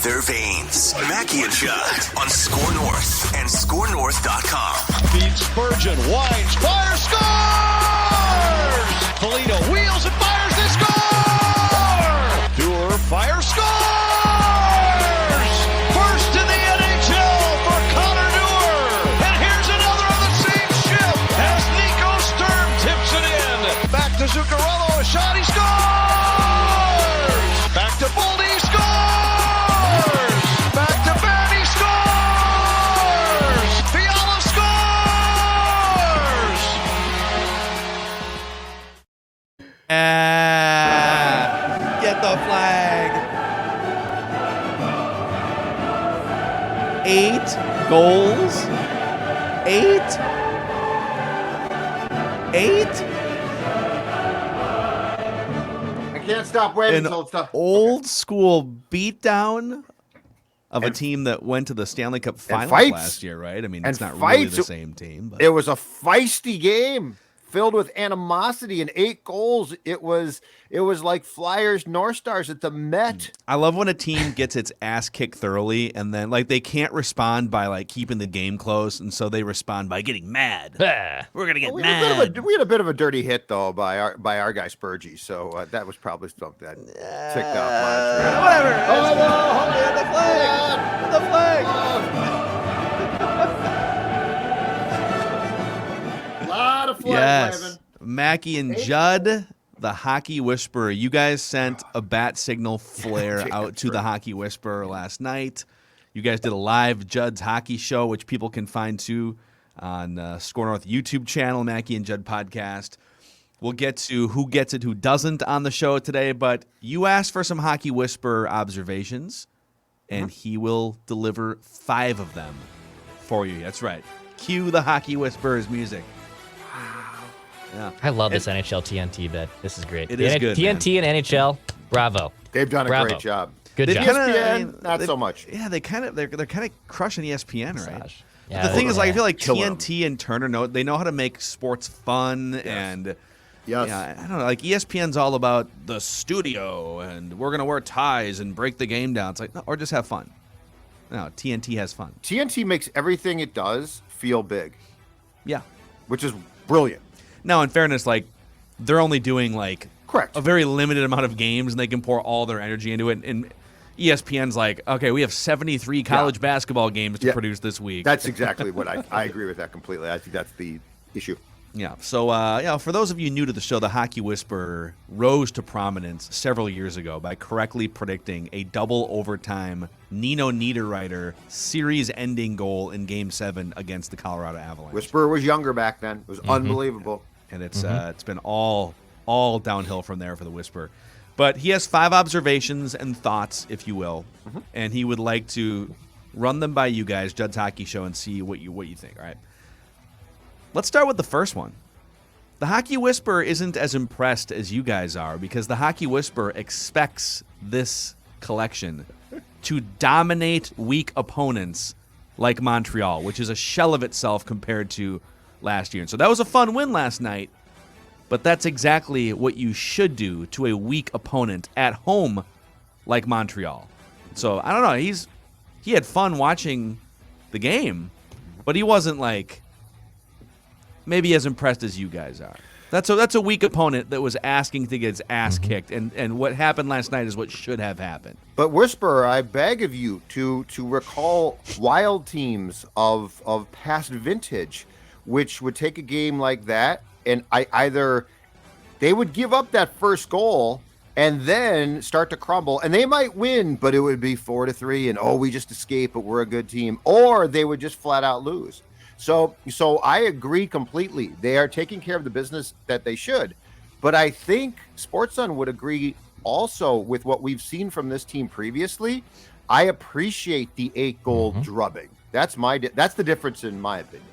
their veins. Mackie and Judd on Score North and ScoreNorth.com. Feeds Spurgeon, winds, fires, scores! Foligno wheels and fires, they score! Dewar fires, scores! First in the NHL for Connor Dewar. And here's another on the same ship as Nico Sturm tips it in. Back to Zuccarello, a shot, he scores! Back to Boldy, he scores! Back to Van, he scores! Fiala scores! Get the flag. 8 goals. 8. I can't stop waiting An until it's done. old school beatdown of a team that went to the Stanley Cup Finals fights. last year, right? I mean, And it's not really fights. the same team. But. It was a feisty game filled with animosity and 8 goals. It was like Flyers North Stars at the Met. I love when a team gets its ass kicked thoroughly and then like they can't respond by like keeping the game close, and so they respond by getting mad. We're gonna get We mad. had a bit of a dirty hit though by our guy Spurgey, so that was probably something that ticked off Montreal. Whatever. Oh, no. The flag. The flag. A lot of flag Yes. waving. Mackie and Judd, the Hockey Whisperer. You guys sent a bat signal flare out to the Hockey Whisperer last night. You guys did a live Judd's Hockey Show, which people can find too on Score North YouTube channel, Mackie and Judd podcast. We'll get to who gets it, who doesn't on the show today, but you asked for some Hockey Whisperer observations, and he will deliver 5 of them for you. That's right. Cue the Hockey Whisperer's music. Yeah. I love this NHL TNT bit. This is great. It is good, TNT and NHL, bravo. They've done a Bravo. great job. Good job. ESPN, not so much. Yeah, they're kind of crushing ESPN, right? Massage. But Yeah, the thing is, like, I feel like Killing 'em. TNT and Turner they know how to make sports fun, and Yes. yeah, I don't know, like ESPN's all about the studio and we're gonna wear ties and break the game down. It's like, no, or just have fun. No, TNT has fun. TNT makes everything it does feel big, Yeah. which is brilliant. Now, in fairness, like they're only doing like Correct. a very limited amount of games, and they can pour all their energy into it. And ESPN's like, okay, we have 73 college basketball games to produce this week. That's exactly what I agree with that completely. I think that's the issue. Yeah. So, for those of you new to the show, the Hockey Whisperer rose to prominence several years ago by correctly predicting a double overtime Nino Niederreiter series-ending goal in Game 7 against the Colorado Avalanche. Whisperer was younger back then. It was unbelievable. And it's been all downhill from there for the Whisperer. But he has 5 observations and thoughts, if you will, and he would like to run them by you guys, Judd's Hockey Show, and see what you think. All right. Let's start with the first one. The Hockey Whisperer isn't as impressed as you guys are because the Hockey Whisperer expects this collection to dominate weak opponents like Montreal, which is a shell of itself compared to last year. And so that was a fun win last night, but that's exactly what you should do to a weak opponent at home like Montreal. So I don't know. He had fun watching the game, but he wasn't like maybe as impressed as you guys are. That's a weak opponent that was asking to get his ass kicked, and what happened last night is what should have happened. But Whisperer, I beg of you to recall wild teams of past vintage, which would take a game like that, and either they would give up that first goal and then start to crumble, and they might win, but it would be 4-3, and we just escaped, but we're a good team, or they would just flat out lose. So I agree completely. They are taking care of the business that they should. But I think SportsZone would agree also with what we've seen from this team previously. I appreciate the 8-goal drubbing. That's the difference in my opinion.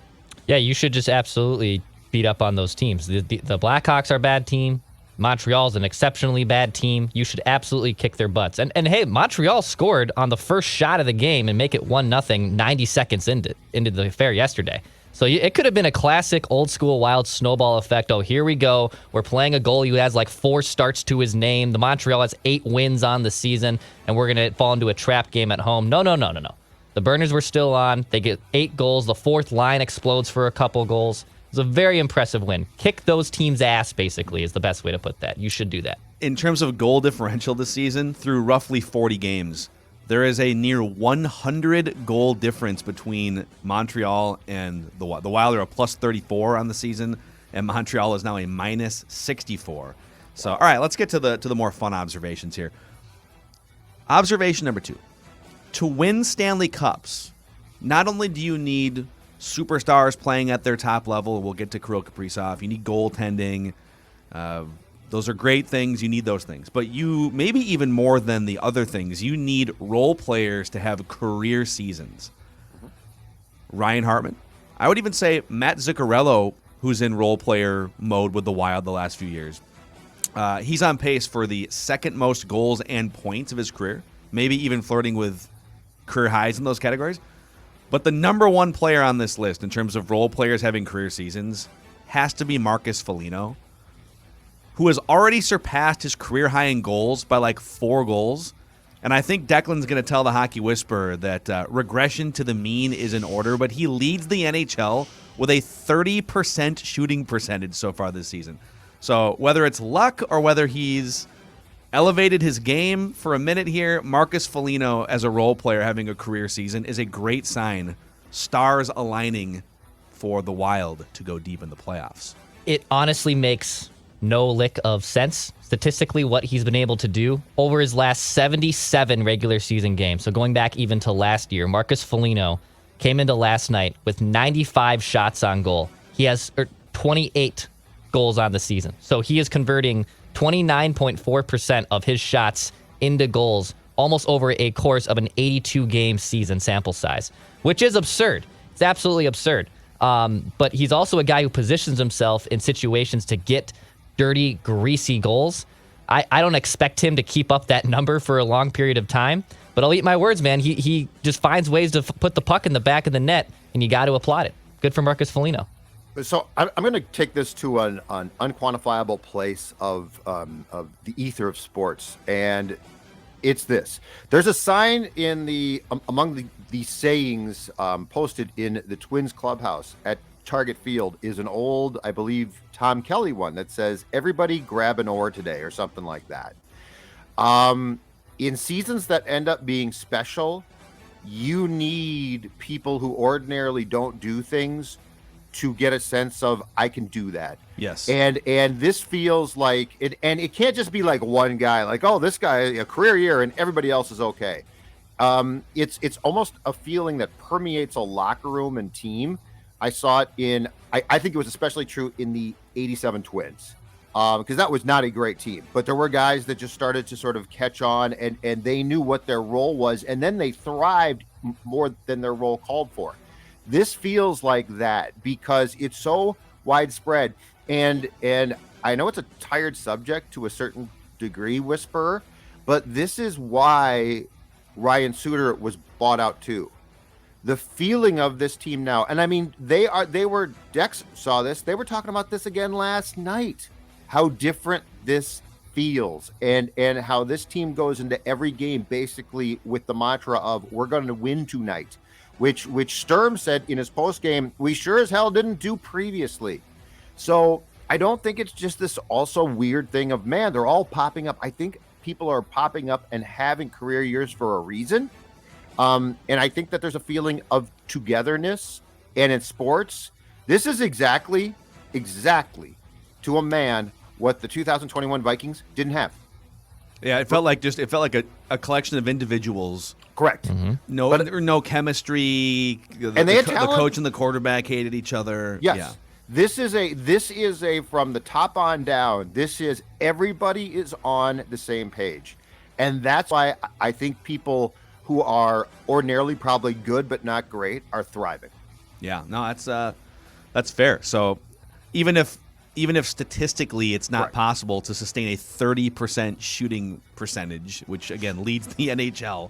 Yeah, you should just absolutely beat up on those teams. The Blackhawks are a bad team. Montreal's an exceptionally bad team. You should absolutely kick their butts. And hey, Montreal scored on the first shot of the game and make it 1-0 90 seconds into the affair yesterday. So it could have been a classic old school Wild snowball effect. Oh, here we go. We're playing a goalie who has like 4 starts to his name. The Montreal has 8 wins on the season, and we're going to fall into a trap game at home. No. The burners were still on. They get 8 goals. The fourth line explodes for a couple goals. It was a very impressive win. Kick those teams' ass, basically, is the best way to put that. You should do that. In terms of goal differential this season, through roughly 40 games, there is a near 100 goal difference between Montreal and the Wild. The Wild are a plus 34 on the season, and Montreal is now a minus 64. So, all right, let's get to the more fun observations here. Observation number 2. To win Stanley Cups, not only do you need superstars playing at their top level, we'll get to Kirill Kaprizov, you need goaltending. Those are great things. You need those things. But you, maybe even more than the other things, you need role players to have career seasons. Ryan Hartman. I would even say Matt Zuccarello, who's in role player mode with the Wild the last few years. He's on pace for the second most goals and points of his career, maybe even flirting with career highs in those categories. But the number one player on this list in terms of role players having career seasons has to be Marcus Foligno, who has already surpassed his career high in goals by like 4 goals. And I think Declan's going to tell the Hockey Whisperer that regression to the mean is in order, but he leads the NHL with a 30% shooting percentage so far this season. So whether it's luck or whether he's elevated his game for a minute here, Marcus Foligno as a role player having a career season is a great sign. Stars aligning for the Wild to go deep in the playoffs. It honestly makes no lick of sense statistically what he's been able to do over his last 77 regular season games. So going back even to last year, Marcus Foligno came into last night with 95 shots on goal. He has 28 goals on the season. So he is converting 29.4% of his shots into goals almost over a course of an 82-game season sample size, which is absurd. It's absolutely absurd. But he's also a guy who positions himself in situations to get dirty, greasy goals. I don't expect him to keep up that number for a long period of time, but I'll eat my words, man. He just finds ways to put the puck in the back of the net, and you got to applaud it. Good for Marcus Foligno. So I'm going to take this to an unquantifiable place of the ether of sports, and it's this. There's a sign in among the sayings posted in the Twins clubhouse at Target Field is an old, I believe, Tom Kelly one that says, "Everybody grab an oar today," or something like that. In seasons that end up being special, you need people who ordinarily don't do things to get a sense of, I can do that. Yes. And this feels like it, and it can't just be like one guy, like, oh, this guy, a career year, and everybody else is okay. It's almost a feeling that permeates a locker room and team. I saw it in, I think it was especially true in the 87 Twins, because that was not a great team. But there were guys that just started to sort of catch on, and they knew what their role was, and then they thrived more than their role called for. This feels like that because it's so widespread. And I know it's a tired subject to a certain degree, Whisperer, but this is why Ryan Suter was bought out too. The feeling of this team now, and I mean, Dex saw this, they were talking about this again last night, how different this feels and how this team goes into every game basically with the mantra of, we're going to win tonight, which Sturm said in his post game, we sure as hell didn't do previously. So I don't think it's just this also weird thing of, man, they're all popping up. I think people are popping up and having career years for a reason. And I think that there's a feeling of togetherness. And in sports, this is exactly to a man what the 2021 Vikings didn't have. Yeah, it felt like a collection of individuals. Correct. Mm-hmm. No chemistry. And they had talent. The coach and the quarterback hated each other. Yes. Yeah. This is a from the top on down. This is everybody is on the same page. And that's why I think people who are ordinarily probably good but not great are thriving. Yeah, no, that's fair. So even if statistically it's not possible to sustain a 30% shooting percentage, which again leads the NHL,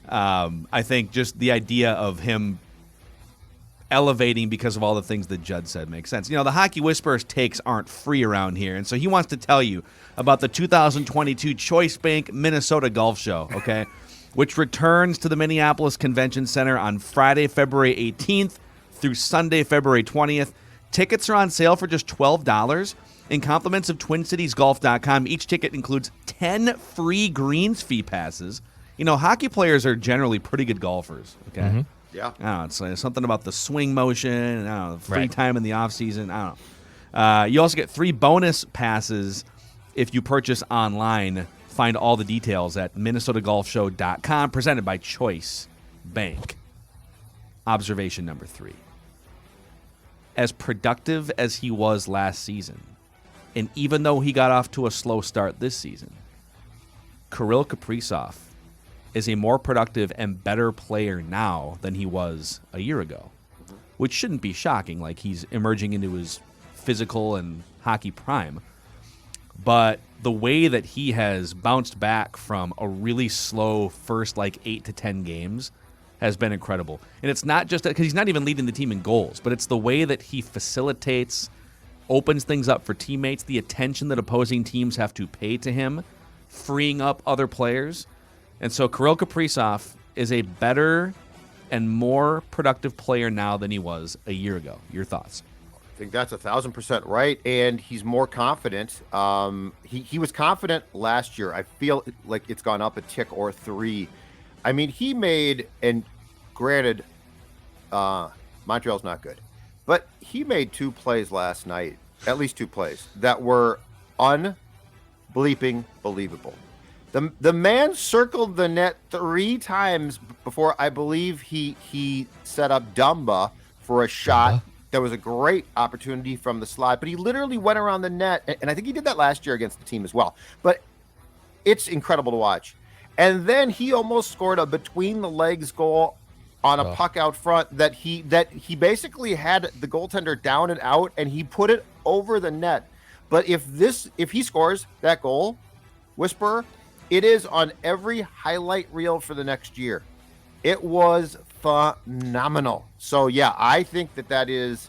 I think just the idea of him elevating because of all the things that Judd said makes sense. The Hockey Whisperer's takes aren't free around here, and so he wants to tell you about the 2022 Choice Bank Minnesota Golf Show, okay, which returns to the Minneapolis Convention Center on Friday, February 18th through Sunday, February 20th. Tickets are on sale for just $12 in compliments of TwinCitiesGolf.com. Each ticket includes 10 free greens fee passes. Hockey players are generally pretty good golfers, okay? Mm-hmm. Yeah. I don't know. It's like something about the swing motion, I don't know, free Right. time in the offseason. I don't know. You also get 3 bonus passes if you purchase online. Find all the details at MinnesotaGolfShow.com, presented by Choice Bank. Observation number 3. As productive as he was last season, and even though he got off to a slow start this season, Kirill Kaprizov is a more productive and better player now than he was a year ago, which shouldn't be shocking. Like, he's emerging into his physical and hockey prime. But the way that he has bounced back from a really slow first 8 to 10 games has been incredible. And it's not just because he's not even leading the team in goals, but it's the way that he facilitates, opens things up for teammates, the attention that opposing teams have to pay to him, freeing up other players. And so Kirill Kaprizov is a better and more productive player now than he was a year ago. Your thoughts? I think that's 1,000% right, and he's more confident. He was confident last year. I feel like it's gone up a tick or 3. I mean, he made, and granted, Montreal's not good, but he made 2 plays last night, at least 2 plays, that were unbleeping believable. The man circled the net 3 times before I believe he set up Dumba for a shot. That was a great opportunity from the slot, but he literally went around the net, and I think he did that last year against the team as well. But it's incredible to watch. And then he almost scored a between the legs goal on a puck out front that he basically had the goaltender down and out, and he put it over the net. But if he scores that goal, Whisperer, it is on every highlight reel for the next year. It was phenomenal. So, yeah, I think that is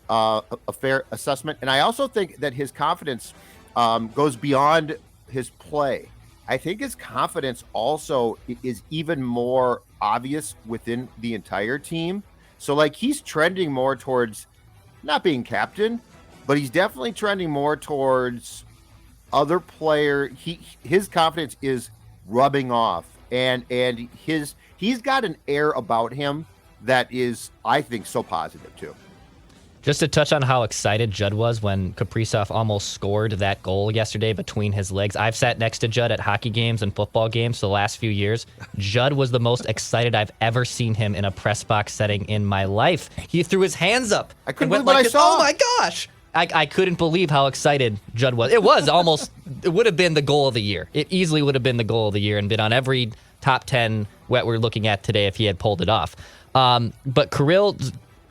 a fair assessment. And I also think that his confidence goes beyond his play. I think his confidence also is even more obvious within the entire team. So, he's trending more towards not being captain, but he's definitely trending more towards other player. His confidence is rubbing off, and he's got an air about him that is, I think, so positive too. Just to touch on how excited Judd was when Kaprizov almost scored that goal yesterday between his legs. I've sat next to Judd at hockey games and football games the last few years. Judd was the most excited I've ever seen him in a press box setting in my life. He threw his hands up. I couldn't and went believe what like I saw. Oh my gosh. I couldn't believe how excited Judd was. It would have been the goal of the year. It easily would have been the goal of the year and been on every top 10 what we're looking at today if he had pulled it off. But Kirill,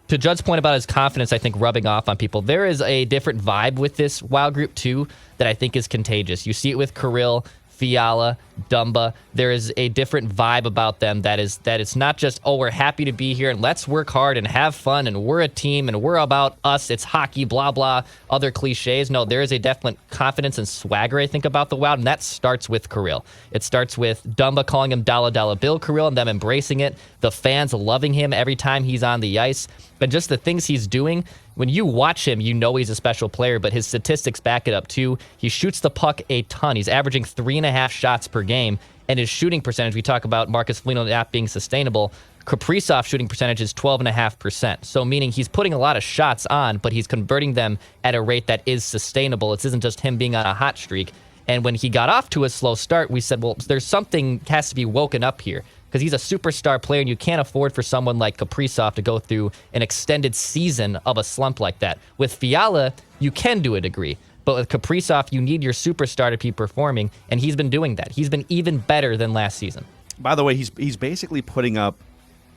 to Judd's point about his confidence, I think rubbing off on people, there is a different vibe with this Wild group too that I think is contagious. You see it with Kirill, Fiala, Dumba. There is a different vibe about them that it's not just, oh, we're happy to be here and let's work hard and have fun and we're a team and we're about us, it's hockey, blah, blah, other cliches. No, there is a definite confidence and swagger, I think, about the Wild, and that starts with Kirill. It starts with Dumba calling him Dollar Dollar Bill Kirill and them embracing it, the fans loving him every time he's on the ice, and just the things he's doing. When you watch him, you know he's a special player, but his statistics back it up too. He shoots the puck a ton. He's averaging 3.5 shots per game, and his shooting percentage, we talk about Marcus Foligno not being sustainable. Kaprizov shooting percentage is 12.5%. So meaning he's putting a lot of shots on, but he's converting them at a rate that is sustainable. It isn't just him being on a hot streak. And when he got off to a slow start, we said, well, there's something has to be woken up here, because he's a superstar player, and you can't afford for someone like Kaprizov to go through an extended season of a slump like that. With Fiala, you can to a degree. But with Kaprizov, you need your superstar to be performing, and he's been doing that. He's been even better than last season. By the way, he's basically putting up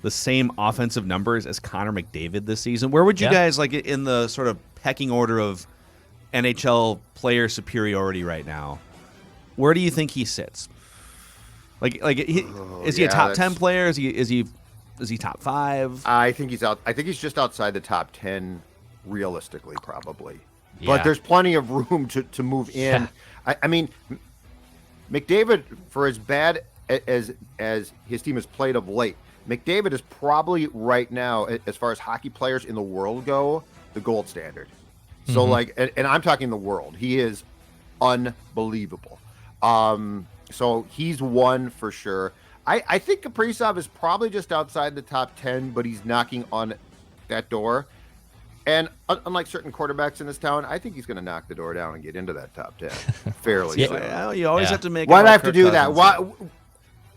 the same offensive numbers as Connor McDavid this season. Where would you guys, in the sort of pecking order of NHL player superiority right now, where do you think he sits? Is he a top 10 player? Is he Is he top 5? I think he's out. I think he's just outside the top 10, realistically, probably. Yeah. But there's plenty of room to move in. I mean, McDavid, for as bad as his team has played of late, McDavid is probably right now, as far as hockey players in the world go, the gold standard. So and I'm talking the world. He is unbelievable. So he's one for sure. I think Kaprizov is probably just outside the top 10, but he's knocking on that door. And unlike certain quarterbacks in this town, I think he's going to knock the door down and get into that top 10 fairly soon. Well, you always have to make. Why do I have to Kirk do Cousins. that? Why?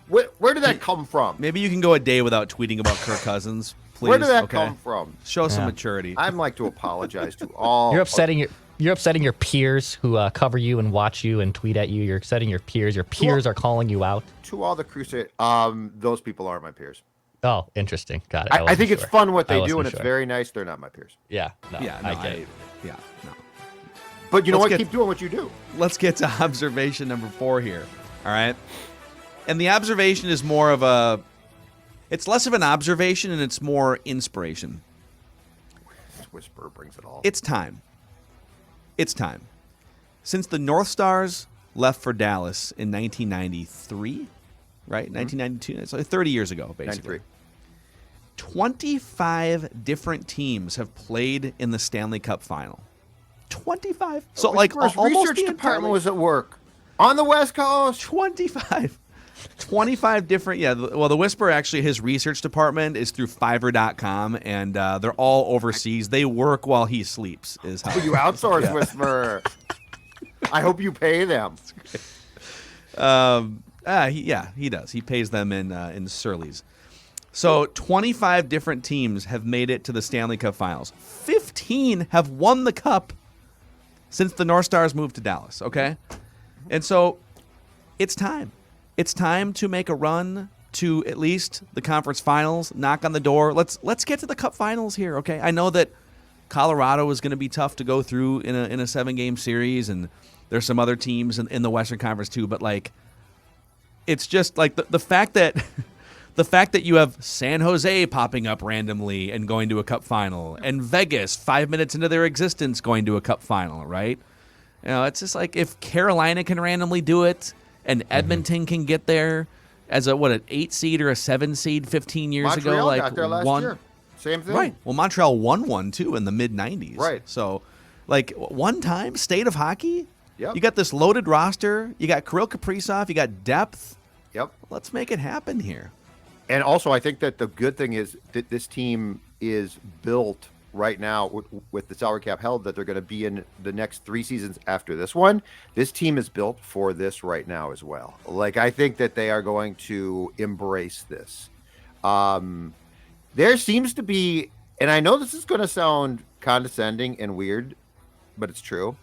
Where did that come from? Maybe you can go a day without tweeting about Kirk Cousins, please. Where did that come from? Show some maturity. I'd like to apologize to all. You're upsetting your peers who cover you and watch you and tweet at you. You're upsetting your peers. Your peers are calling you out. To all the Crusade, those people aren't my peers. Oh, interesting. Got it. I think it's fun what they do, and sure. it's very nice. They're not my peers. Yeah. No, Yeah, no, I get it. no. But you know Let's what? get- Keep doing what you do. Let's get to observation number 4 here. All right. And the observation is more of a. It's less of an observation and it's more inspiration. Whisper brings it all. It's time. It's time. Since the North Stars left for Dallas in 1993, right? 1992. It's like 30 years ago, basically. 93. 25 different teams have played in the Stanley Cup final. 25. So, like, Whisper's almost research the department entire was at work on the West Coast. 25. 25 different. Yeah. Well, the Whisper, actually, his research department is through Fiverr.com, and they're all overseas. They work while he sleeps, is how. You outsource Whisper. I hope you pay them. He does. He pays them in Surleys. So 25 different teams have made it to the Stanley Cup Finals. 15 have won the Cup since the North Stars moved to Dallas. Okay, and so it's time. It's time to make a run to at least the conference finals. Knock on the door. Let's get to the Cup Finals here. Okay, I know that Colorado is going to be tough to go through in a 7-game series, and there's some other teams in the Western Conference too. But like, it's just like the fact that the fact that you have San Jose popping up randomly and going to a Cup final, and Vegas 5 minutes into their existence going to a Cup final, right? You know, it's just like if Carolina can randomly do it, and Edmonton can get there as an 8 seed or a 7 seed 15 years ago, Montreal like got there last year. Same thing. Right. Well, Montreal won one too in the mid 90s. Right. So, like, one time state of hockey. Yep. You got this loaded roster. You got Kirill Kaprizov. You got depth. Yep. Let's make it happen here. And also, I think that the good thing is that this team is built right now with the salary cap held that they're going to be in the next 3 seasons after this one. This team is built for this right now as well. Like, I think that they are going to embrace this. There seems to be, and I know this is going to sound condescending and weird, but it's true.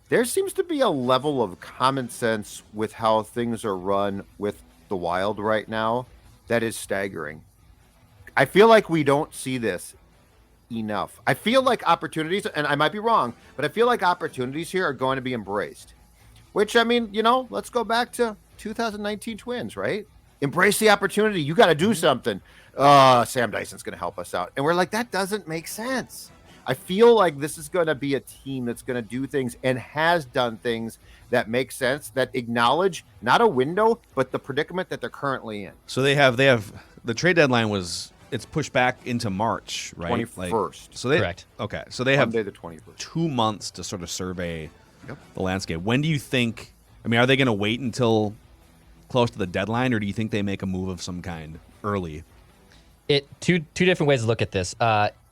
There seems to be a level of common sense with how things are run with the Wild right now that is staggering. I feel like we don't see this enough. I feel like opportunities, and I might be wrong, but I feel like opportunities here are going to be embraced. Which, I mean, you know, let's go back to 2019 Twins, right? Embrace the opportunity. You got to do something. Sam Dyson's going to help us out. And we're like, that doesn't make sense. I feel like this is going to be a team that's going to do things and has done things that make sense, that acknowledge not a window, but the predicament that they're currently in. So they have the trade deadline it's pushed back into March, right? 21st. So they Correct. Okay. So they have Monday the 21st. 2 months to sort of survey Yep. the landscape. When do you think? I mean, are they going to wait until close to the deadline, or do you think they make a move of some kind early? Two different ways to look at this.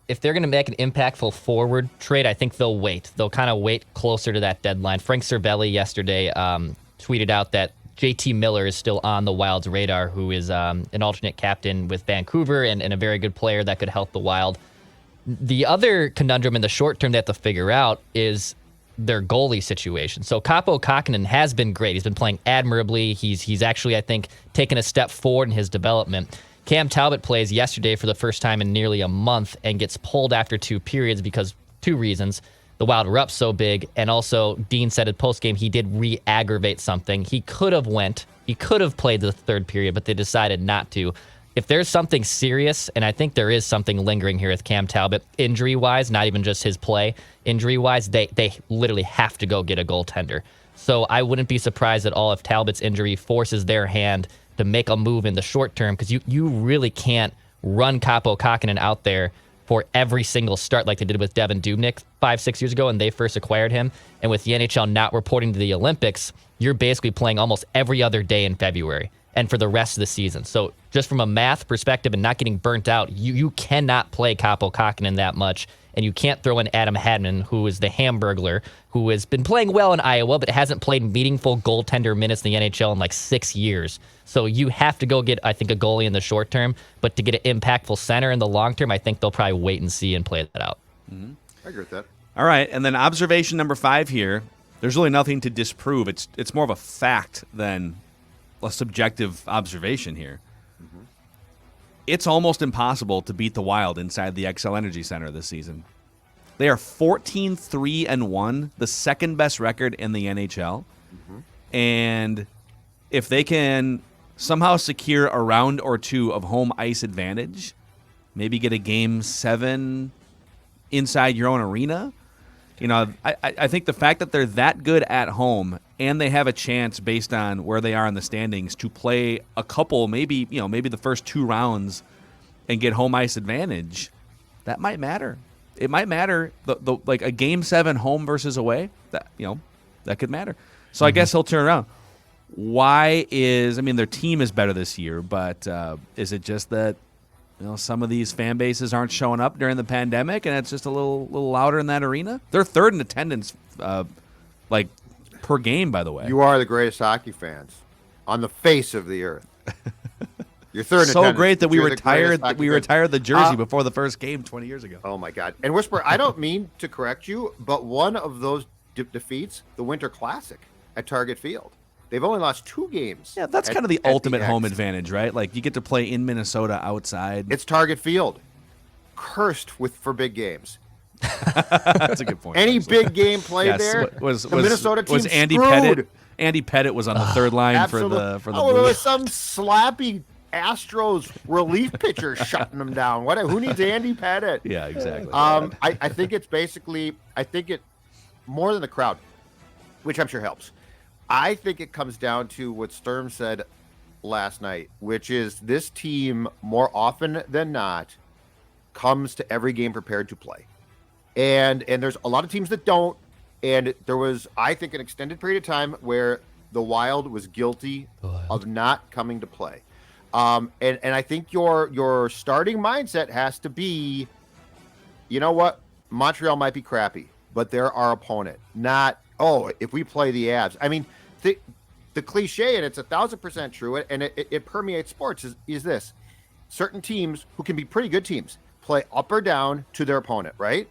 If they're going to make an impactful forward trade, I think they'll wait. They'll kind of wait closer to that deadline. Frank Cervelli yesterday tweeted out that JT Miller is still on the Wild's radar, who is an alternate captain with Vancouver and a very good player that could help the Wild. The other conundrum in the short term they have to figure out is their goalie situation. So Kaapo Kähkönen has been great. He's been playing admirably. He's actually, I think, taken a step forward in his development. Cam Talbot plays yesterday for the first time in nearly a month and gets pulled after 2 periods because 2 reasons. The Wild were up so big, and also Dean said at postgame he did re-aggravate something. He could have played the 3rd period, but they decided not to. if there's something serious, and I think there is something lingering here with Cam Talbot, injury-wise, not even just his play, injury-wise, they literally have to go get a goaltender. So I wouldn't be surprised at all if Talbot's injury forces their hand to make a move in the short term, because you really can't run Kaapo Kähkönen out there for every single start like they did with Devin Dubnyk 5-6 years ago when they first acquired him. And with the NHL not reporting to the Olympics, you're basically playing almost every other day in February and for the rest of the season. So just from a math perspective and not getting burnt out, you cannot play Kaapo Kähkönen that much. And you can't throw in Adam Hartman, who is the Hamburglar, who has been playing well in Iowa, but hasn't played meaningful goaltender minutes in the NHL in like 6 years. So you have to go get, I think, a goalie in the short term. But to get an impactful center in the long term, I think they'll probably wait and see and play that out. Mm-hmm. I agree with that. All right, and then observation number 5 here. There's really nothing to disprove. It's more of a fact than a subjective observation here. Mm-hmm. It's almost impossible to beat the Wild inside the XL Energy Center this season. They are 14-3-1, the second best record in the NHL. Mm-hmm. And if they can somehow secure a round or two of home ice advantage, maybe get a Game 7 inside your own arena, I think the fact that they're that good at home and they have a chance based on where they are in the standings to play a couple, maybe the first 2 rounds and get home ice advantage, that might matter. It might matter. The like a Game 7 home versus away, that could matter. So I guess he'll turn around. Their team is better this year, but is it just that some of these fan bases aren't showing up during the pandemic, and it's just a little louder in that arena? They're third in attendance, per game, by the way. You are the greatest hockey fans on the face of the earth. You're third in so attendance. Great that we retired the jersey before the first game 20 years ago. Oh my God! And Whisper, I don't mean to correct you, but one of those defeats, the Winter Classic at Target Field. They've only lost 2 games. Yeah, that's kind of the ultimate home advantage, right? Like you get to play in Minnesota outside. It's Target Field, cursed for big games. That's a good point. Any big game played there, the Minnesota team screwed. Andy Pettit was on the third line for the there was some slappy Astros relief pitcher shutting them down. Who needs Andy Pettit? Yeah, exactly. I think it's basically, more than the crowd, which I'm sure helps. I think it comes down to what Sturm said last night, which is this team, more often than not, comes to every game prepared to play. And there's a lot of teams that don't. And there was, I think, an extended period of time where the Wild was guilty of not coming to play. And I think your starting mindset has to be, you know what, Montreal might be crappy, but they're our opponent. Not, if we play the Avs. I mean, the cliche, and it's 1,000% true, and it permeates sports, is this. Certain teams who can be pretty good teams play up or down to their opponent, right?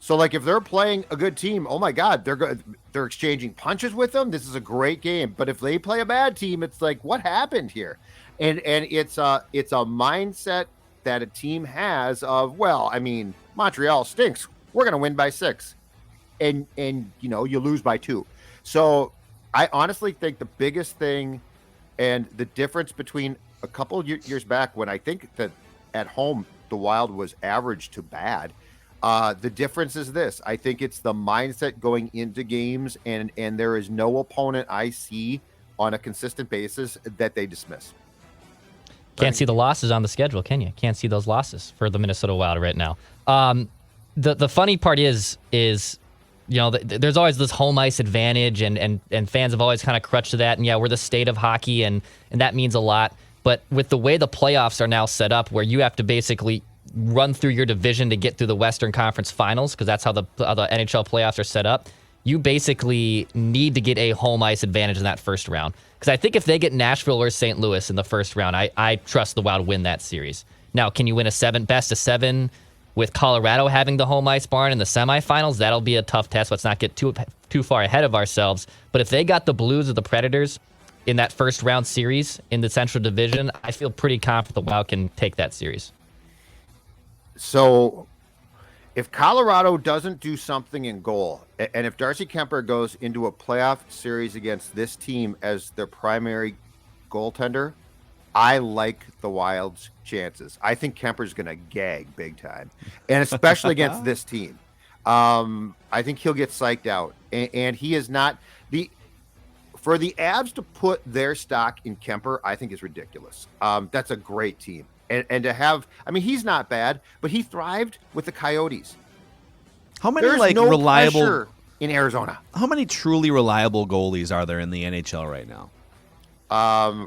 So, like, if they're playing a good team, oh my God, they're exchanging punches with them. This is a great game. But if they play a bad team, it's like, what happened here? And it's a mindset that a team has of, Montreal stinks. We're gonna win by 6, and you lose by 2. So I honestly think the biggest thing and the difference between a couple of years back when I think that at home the Wild was average to bad. The difference is this. I think it's the mindset going into games, and there is no opponent I see on a consistent basis that they dismiss. Can't see the losses on the schedule, can you? Can't see those losses for the Minnesota Wild right now. The funny part is there's always this home ice advantage, and fans have always kind of crutched to that. And yeah, we're the state of hockey, and that means a lot. But with the way the playoffs are now set up, where you have to basically run through your division to get through the Western Conference Finals, because that's how the NHL playoffs are set up, you basically need to get a home ice advantage in that first round. Because I think if they get Nashville or St. Louis in the first round, I trust the Wild win that series. Now, can you win a best of 7 with Colorado having the home ice barn in the semifinals? That'll be a tough test. Let's not get too far ahead of ourselves. But if they got the Blues or the Predators in that first round series in the Central Division, I feel pretty confident the Wild can take that series. So if Colorado doesn't do something in goal, and if Darcy Kuemper goes into a playoff series against this team as their primary goaltender, I like the Wild's chances. I think Kemper's going to gag big time, and especially against this team. I think he'll get psyched out, and he is not for the Avs to put their stock in Kemper. I think is ridiculous. That's a great team, and to have, I mean, he's not bad, but he thrived with the Coyotes. How many There's like no reliable pressure in Arizona? How many truly reliable goalies are there in the NHL right now?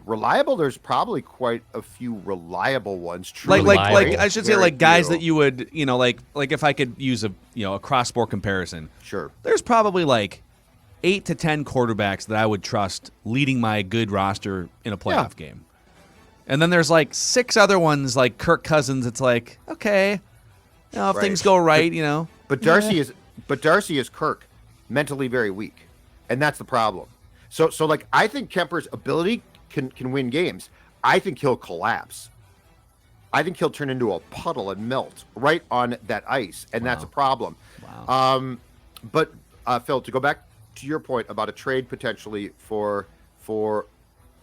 Reliable. There's probably quite a few reliable ones. Truly Like Reliable. I should say Very like guys few. that you would, like if I could use a cross-sport comparison. Sure. There's probably like 8 to 10 quarterbacks that I would trust leading my good roster in a playoff game. And then there's like 6 other ones like Kirk Cousins. It's like, okay, if Right. things go right, But Darcy is Kirk, mentally very weak, and that's the problem. So like I think Kemper's ability can win games. I think he'll collapse. I think he'll turn into a puddle and melt right on that ice, and that's a problem. Wow. But Phil, to go back to your point about a trade potentially for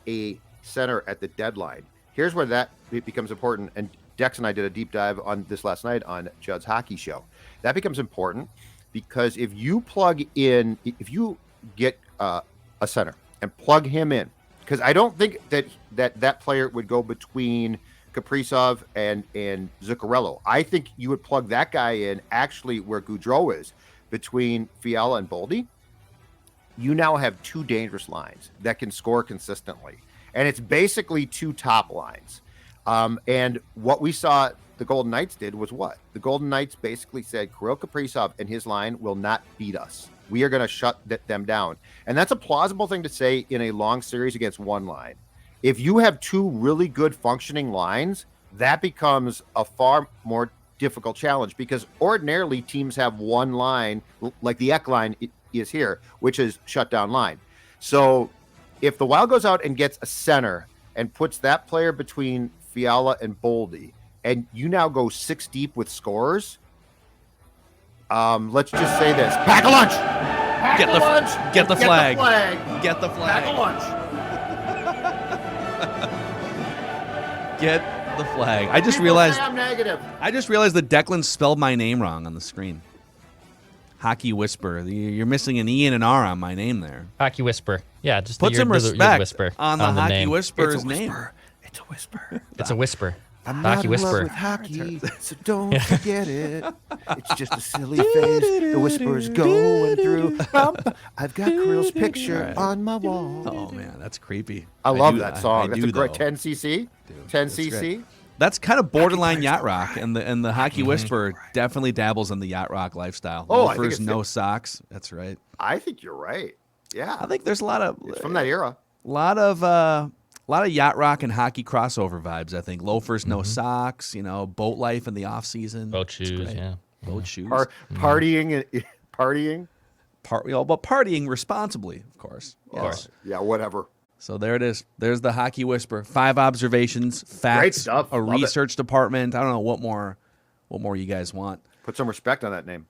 a center at the deadline, here's where that becomes important. And Dex and I did a deep dive on this last night on Judd's Hockey Show. That becomes important because if you get a center and plug him in, because I don't think that player would go between Kaprizov and Zuccarello. I think you would plug that guy in actually where Gaudreau is, between Fiala and Boldy. You now have 2 dangerous lines that can score consistently, and it's basically 2 top lines. And what we saw the Golden Knights did was what? The Golden Knights basically said Kirill Kaprizov and his line will not beat us. We are going to shut them down. And that's a plausible thing to say in a long series against one line. If you have 2 really good functioning lines, that becomes a far more difficult challenge, because ordinarily teams have one line, like the Ek line is here, which is shut down line. So if the Wild goes out and gets a center and puts that player between Fiala and Boldy, and you now go 6 deep with scorers, let's just say this: pack a lunch. Get the flag. Get the flag. Pack a lunch. Get the flag. I just People realized say I'm negative. that Declan spelled my name wrong on the screen. Hockey Whisper. You're missing an E and an R on my name there. Hockey Whisper. Yeah, just Put some you're the respect whisper on the Hockey name. Whisperer's It's a name. whisper. It's a whisper. It's a whisper. I'm Hockey not in Whisper. love with hockey, so don't forget it. It's just a silly phase the whisper's going through. I've got Kirill's picture on my wall. Oh man, that's creepy. I love do- that song. I That's do, a great though. 10cc. Dude, 10cc. that's great. That's kind of borderline yacht rock, and the Hockey Whisperer definitely dabbles in the yacht rock lifestyle. Oh, I think Loafers, it's no socks. That's right. I think you're right. Yeah, I think there's a lot of it's from that era. yacht rock and hockey crossover vibes. I think loafers, no socks. Boat life in the off season. Boat shoes, yeah. Boat shoes. Partying. But partying responsibly, of course. Of course. Yeah, whatever. So there it is. There's the Hockey Whisper. 5 observations, facts, Great stuff. a Love it. research department. I don't know what more you guys want. Put some respect on that name.